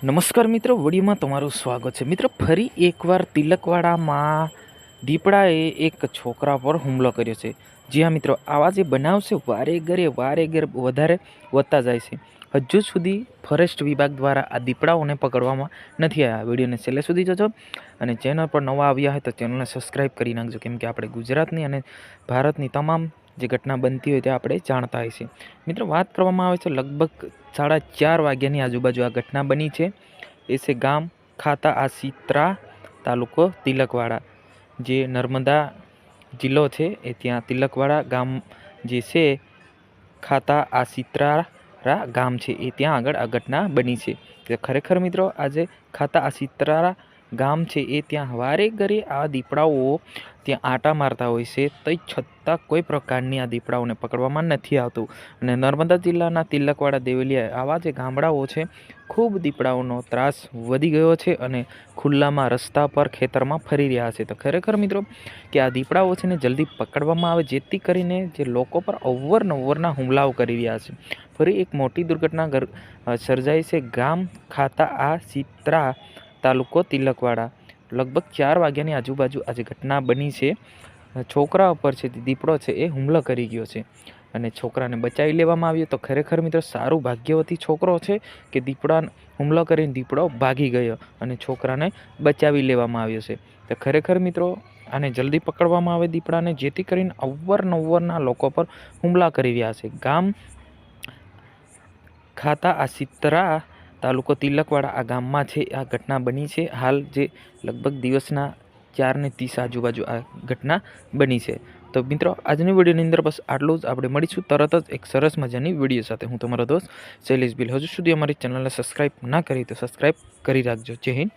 નમસ્કાર મિત્રો, વિડીયોમાં તમારું સ્વાગત છે। મિત્રો, ફરી એકવાર તિલકવાડામાં દીપડાએ એક છોકરા પર હુમલો કર્યો છે। જી હા મિત્રો, આવા જે બનાવ છે વારે ઘરે વધારે વધતા જાય છે। હજુ સુધી ફોરેસ્ટ વિભાગ દ્વારા આ દીપડાઓને પકડવામાં નથી આવ્યા। વિડીયોને છેલ્લે સુધી જોજો અને ચેનલ પર નવા આવ્યા હોય તો ચેનલને સબસ્ક્રાઈબ કરી નાખજો, કેમ કે આપણે ગુજરાતની અને ભારતની તમામ જે ઘટના બનતી હોય તે આપણે જાણતા હોય છે। મિત્રો, વાત કરવામાં આવે છે લગભગ 4:30 વાગ્યાની આજુબાજુ આ ઘટના બની છે। એ છે ગામ ખાતા આસિત્રા, તાલુકો તિલકવાડા, જે નર્મદા જિલ્લો છે। એ ત્યાં તિલકવાડા ગામ જે છે, ખાતા આસિત્રા ગામ છે, એ ત્યાં આગળ આ ઘટના બની છે। ખરેખર મિત્રો, આજે ખાતા આસિત્રા ગામ છે એ ત્યાં વારે ઘરે આ દીપડાઓ ત્યાં આટા મારતા હોય છે, તે છતાં કોઈ પ્રકારની આ દીપડાઓને પકડવામાં નથી આવતું। અને નર્મદા જિલ્લાના તિલકવાડા, દેવલિયા આવા જે ગામડાઓ છે, ખૂબ દીપડાઓનો ત્રાસ વધી ગયો છે અને ખુલ્લામાં રસ્તા પર ખેતરમાં ફરી રહ્યા છે। તો ખરેખર મિત્રો, કે આ દીપડાઓ છે ને જલ્દી પકડવામાં આવે, જેથી કરીને જે લોકો પર અવરનવરના હુમલાઓ કરી રહ્યા છે। ફરી એક મોટી દુર્ઘટના સર્જાઈ છે ગામ ખાતા આસિત્રા, તાલુકો તિલકવાડા। લગભગ 4 વાગ્યાની આજુબાજુ આજે ઘટના બની છે। છોકરા ઉપર છે દીપડો છે એ હુમલો કરી ગયો છે અને છોકરાને બચાવી લેવામાં આવ્યો। તો ખરેખર મિત્રો, સારું ભાગ્યવતી છોકરો છે કે દીપડા હુમલો કરીને દીપડો ભાગી ગયો અને છોકરાને બચાવી લેવામાં આવ્યો છે। તો ખરેખર મિત્રો, આને જલ્દી પકડવામાં આવે દીપડાને, જેથી કરીને અવરનવરના લોકો પર હુમલા કરી રહ્યા છે। ગામ ખાતા આસિત્રા, તાલુકો તિલકવાડા આ ગામમાં છે આ ઘટના બની છે। હાલ જે લગભગ દિવસના 4:30 આજુબાજુ આ ઘટના બની છે। તો મિત્રો, આજની વિડીયોની અંદર બસ આટલું જ। આપણે મળીશું તરત જ એક સરસ મજાની વિડીયો સાથે। હું તમારો દોસ્ત શૈલેષ ભીલ। હજુ સુધી અમારી ચેનલને સબસ્ક્રાઈબ ના કરી તો સબસ્ક્રાઈબ કરી રાખજો। જય હિન્દ।